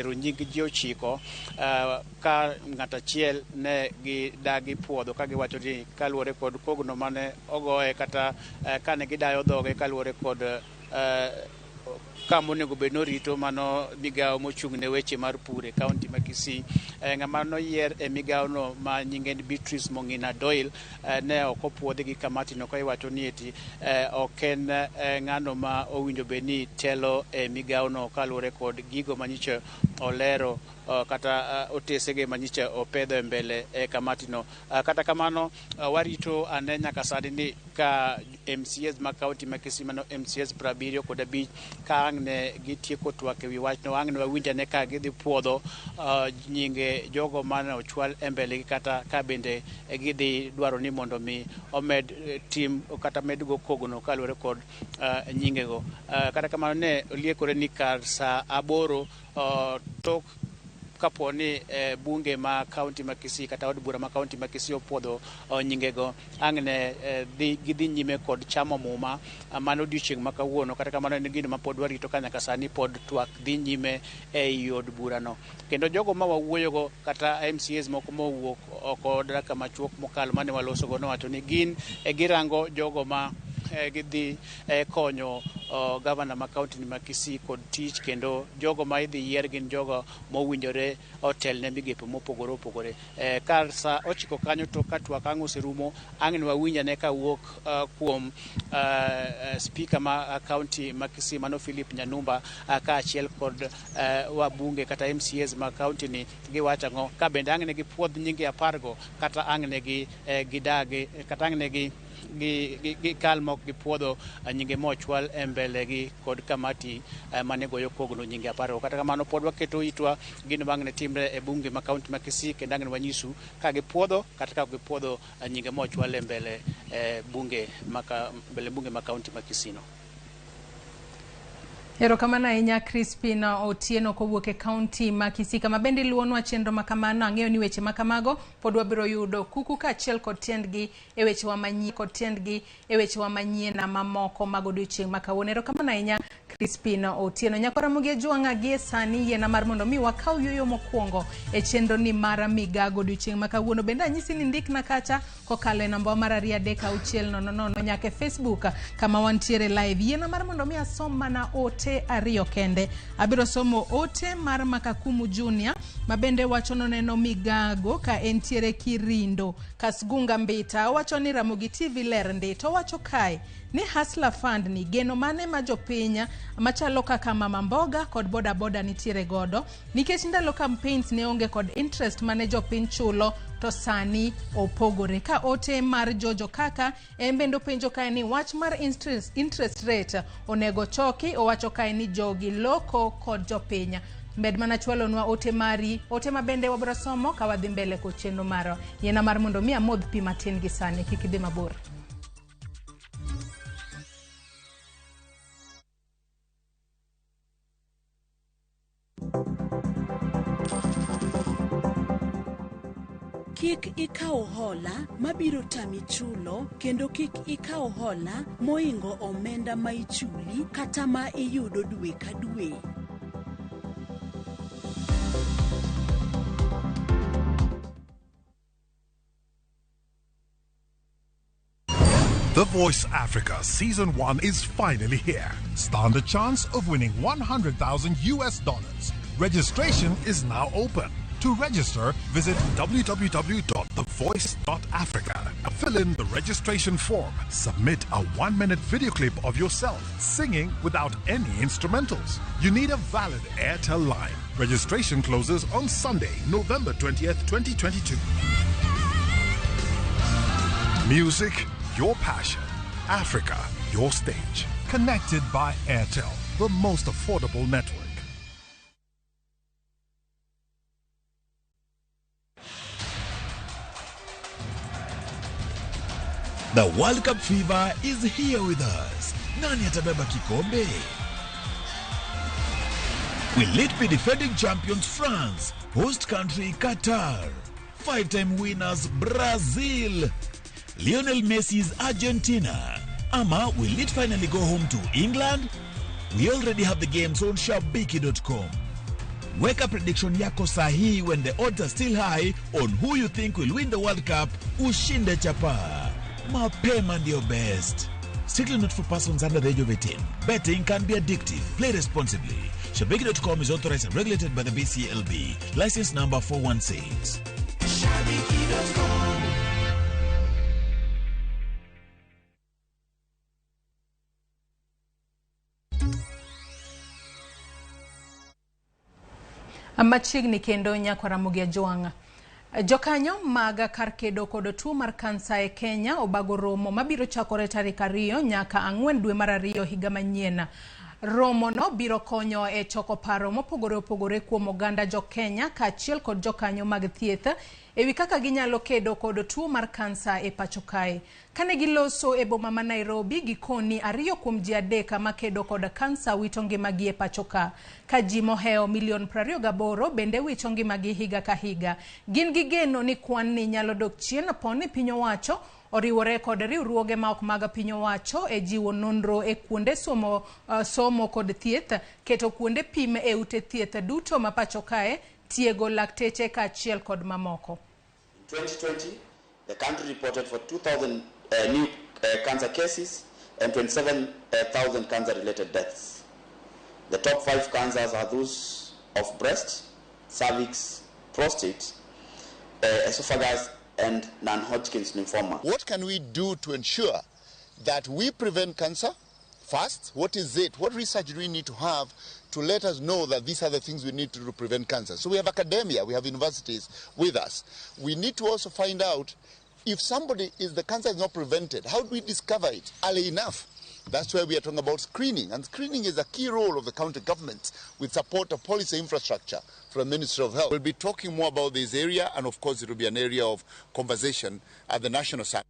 nying ji ochiko ka ng'ata achiel ne gidagi puodho ka giwacho ni kaluwore kod kogno mane ogoye kata kane gidayo dhoge kaluwore kod kama onego bed norito mano migawo mochung' ne weche mar pur e kaunti ma Kisii. Ng'ama noyier e migawono ma nyinge en Beatrice Mong'ina Doyle ne ok opuodhi gi kamati no ka iwacho ni eti ok en ng'ano ma owinjo bed ni telo e migawono kaluwore kod gigo manyiche olero kata otesege manyiche opedho e mbele e kamati no. Kata kamano warito ane nyaka sani ni ka MCAs ma kaunti ma Kisii mano MCAs 75 ka ang' ne gitieko twak e wi wachno, ang' ne wawinj ane ka gidhi puodho nyinge jogo mane ochwal e mbele gi kata ka bende gidhi dwaro ni mondo mi omed tim kata med go kogno kaluwore kod nyingego. Kata kamano ne oliekore ni kar saa 8 tok kapo ni bunge ma kaunti ma Kisii kata od bura ma kaunti ma Kisii opuodho nyingego, ang' ne gidhi nyime kod chamo muma mano odiochieng' ma kawuono. Kata kamano en gino ma pod warito ka nyaka sani pod twak dhi nyime ei od burano. Kendo jogo ma wawuoyogo kata MCAs moko mowuok oko dakika machuok mokalo mane walosogo nowacho ni gin girango jogo ma gidhi konyo gavana ma kaunti ma Kisii kod tich, kendo jogo ma idhi yier gin jogo mowinjore otel ne migepe mopogore opogore. Kar sa 9 kanyo to ka twak ang' oserumo, ang' ne wawinj ane ka wuok kuom speaker ma kaunti ma Kisii mano Philip Nyanumba ka achiel kod wabunge kata MCAs ma kaunti ni giwacho ang'o, ka bende ang' ne gipuodh nyinge 10 kata ang' ne gidagi kata ang' ne gikal mok gipuodho nyinge mochwal e mbele gi kod kamati mane goyo kogno nyinge 10. Kata kamano pod waketo itwa gino bang' ne timre e bunge ma kaunti ma Kisii, kendo ang' ne wanyisu ka gipuodho kata ka gipuodho nyinge mochwal e mbele bunge ma kaunti ma Kisii no. Erokamano ahinya Crispina Otieno kowuok e kaunti ma Kisii. Kama bende luonwa chenro ma kamano, ang'eyo ni weche ma kamago pod wabiro yudo kuku ka achiel kod tiendgi e weche wa manyien mamoko mag odiochieng' ma kawuono. Erokamano ahinya Crispina Otieno. Nyakora Ramogi jwang'a gi sani yiena mar mondo mi wakaw yuyo mokwongo e chenro ni mar Migago odiochieng' ma kawuono. Bende anyisi ni ndikna kacha kokalo e namba mar 33600 nyaka e Facebook kama wantiere live. Yiena mar mondo mi asom mana ote ariyo kende. Abiro somo ote mar Makakumu Junior mabende wacho noneno Migago ka entiere Kirindo. Kasgunga Mbita wacho ni Ramogi TV ler ndi to wacho kae ni Hustler Fund ni geno mane ma jopinya machalo kaka Mama Mboga kod boda boda nitiere godo nikech ndalo campaigns ne onge kod interest mane jopiny chulo to sani opogore. Ka ote mar Jojo Kaka bendo penjo kae ni wach mar interest rate onego choki, owacho kae ni jogi loko kod jopinya. Med mana chwalo nwa ote mari, ote mabende wabro somo ka wadhi mbele ko chenro maro. Yiena mar mondo mi amodh pi matin gi sani, kik idhi mabor. Kik ikaw hola mabiro tami chulo, kendo kik ikaw hola moingo omenda ma ichuli kata ma iyudo dwe ka dwe. The Voice Africa Season 1 is finally here. Stand a chance of winning $100,000. Registration is now open. To register, visit www.thevoice.africa. Fill in the registration form. Submit a 1-minute video clip of yourself singing without any instrumentals. You need a valid Airtel line. Registration closes on Sunday, November 20th, 2022. Music, your passion. Africa, your stage. Connected by Airtel, the most affordable network. The World Cup fever is here with us. Nani atabeba kikombe? Will it be defending champions France, host country Qatar, 5-time winners Brazil, Lionel Messi's Argentina, ama will it finally go home to England? We already have the games on shabiki.com. Weka prediction yako sahi when the odds are still high on who you think will win the World Cup. Ushinde chapa. Mapema ndio best. Strictly not for persons under the age of 18. Betting can be addictive. Play responsibly. Shabiki.com is authorized and regulated by the BCLB. License number 416. Shabiki.com. Machiegni kendo nyako Ramogi Ajuanga. Jokanyo mag kar kedo kod tuo mar kansa e Kenya obago romo mabiro chakore tarik 2 nyaka 4 dwe mar 2 higa manyien. Romo no biro konyo e choko paro mopogore opogore kuom oganda jo Kenya kaachiel kod jokanyo mag thieth ewi kaka ginyalo kedo kod tuo mar kansa e pacho kae. Kane giloso e boma ma Nairobi gikoni 2 kuom ji 3 makedo kod kansa wito ngimagi e pacho ka. Ka ji moheo milion 28 bende wito ngimagi higa ka higa. Gin gigeno ni kwan ni nyalo dok chien poni piny owacho oriwore kod riwruoge ma ok mag piny owacho e jiwo nonro e kuonde somo kod thieth, keto kuonde pim e ute thieth duto ma pacho kae, tiego lakteche kaachiel kod mamoko. In 2020, the country reported for 2,000 new cancer cases and 27,000 cancer-related deaths. The top 5 cancers are those of breast, cervix, prostate, esophagus, and non-Hodgkin's lymphoma. What can we do to ensure that we prevent cancer? First, what is it? What research do we need to have to let us know that these are the things we need to do to prevent cancer? So we have academia, we have universities with us. We need to also find out if the cancer is not prevented, how do we discover it early enough? That's where we are talking about screening. And screening is a key role of the county government with support of policy infrastructure from the Ministry of Health. We'll be talking more about this area, and of course it will be an area of conversation at the National Summit.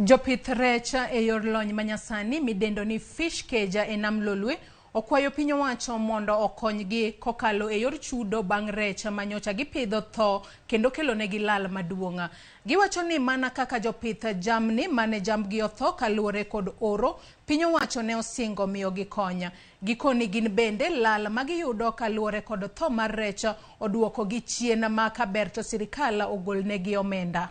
Jopith rech e yor lony manyasani midendo ni fish cage e nam Lolwe okwayo piny owacho mondo okonygi kokalo e yor chudo bang' rech manyocha gipidho tho kendo kelo negi lal maduong'. Giwacho ni mana kaka jopith jamni mane jambgi otho kaluwore kod oro, piny owacho ne osingo miyo gikonya. Gikoni gin bende lal magiyudo kaluwore kod tho mar rech oduoko gi chien ma kaber to sirikal ogol negi omenda.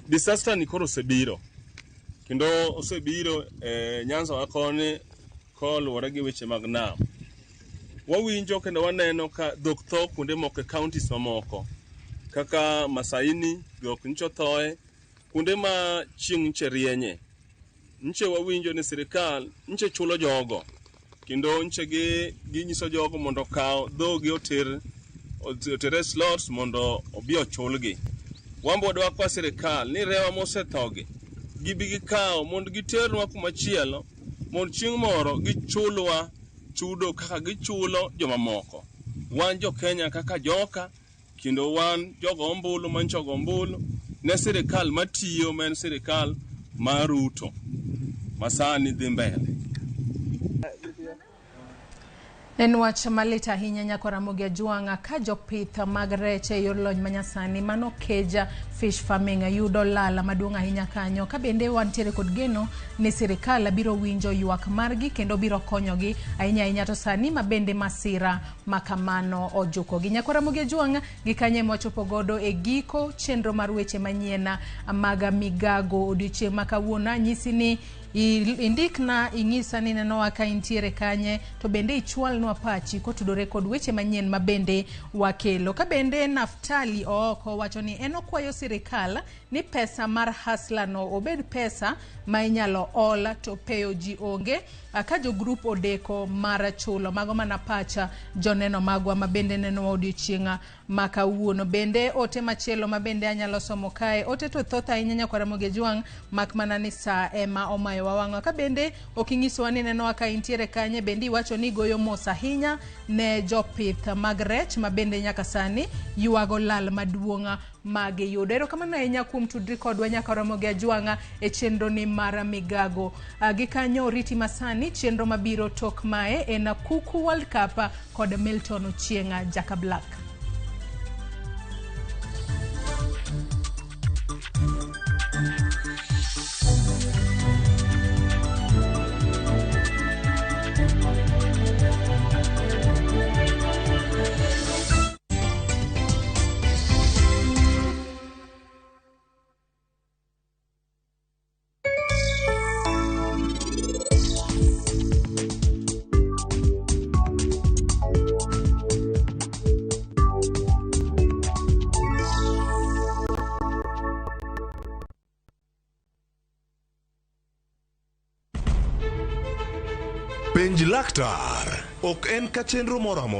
Disaster ni koro osebiro kendo osebiro Nyanza wakone koluwore gi weche mag nam. Wawinjo kendo waneno ka dhok tho kuonde moko e counties mamoko kaka Masaini, dhok ncho thoe kuonde ma chieng' nche rienye. Nche wawinjo ni sirikal nche chulo jogo kendo nche ginyiso jogo mondo kaw dhogi otere slots mondo obi ochulgi. Wambo dwa kwa sirikal ni rewa mosethogi gibi gikaw mondo giternwa kuma chielo mondo chieng' moro gichulwa chudo kaka gichulo joma moko. Wan jo Kenya kaka joka kendo wan jogo ombulu manchogo ombulu ne sirikal matiyo men sirikal maruto masani dhi mbele. En wach malit ahinya nyako Ramogi Ajuanga ka jopith mag rech e yor lony manyasani mano keja fish farming yudo lala maduong' ahinya kanyo. Ka bende wantiere kod geno ni sirikal biro winjo ywak margi kendo biro konyogi ahinya to sani mabende masira makamano ojukogi. Nyako Ramogi Ajuanga gikanye mochopo godo e giko chenro mar weche manyien mag Migago odiochieng' makawuono. Nyisi ni indikna ing'isa ni neno waka intiere kanye to bende ichwalnwa pachi kotudore kod weche manyien mabende wakelo. Ka bende Naftali Oko wacho ni eno kwayo sirikal ni pesa mar hasla no obed pesa ma inyalo ol to peyo ji onge ka jo group odeko mar chulo mago mana pacha joneno magwa mabende neno odiochieng' makawuono. Bende ote machielo mabende anyalo somo kae ote to thoth ahinya nyako Ramogi Ajuanga mak mana ni sa ema omayo e wawang'wa. Ka bende oking'isowa ni neno ka intiere kanye, bende iwacho ni goyo mos ahinya ne jopith mag rech ma bende nyaka sani yuago lal maduong' magiyudo. Erokamano ahinya kuom tudri kodwa nyaka Ramogi Ajwang'a e chenro ni mar Migago. Gi kanyo riti masani chenro mabiro tok mae en Kuku World Cup kod Milton Ochieng' Jaka Black. Penj laktar ok en ka chenro moro amora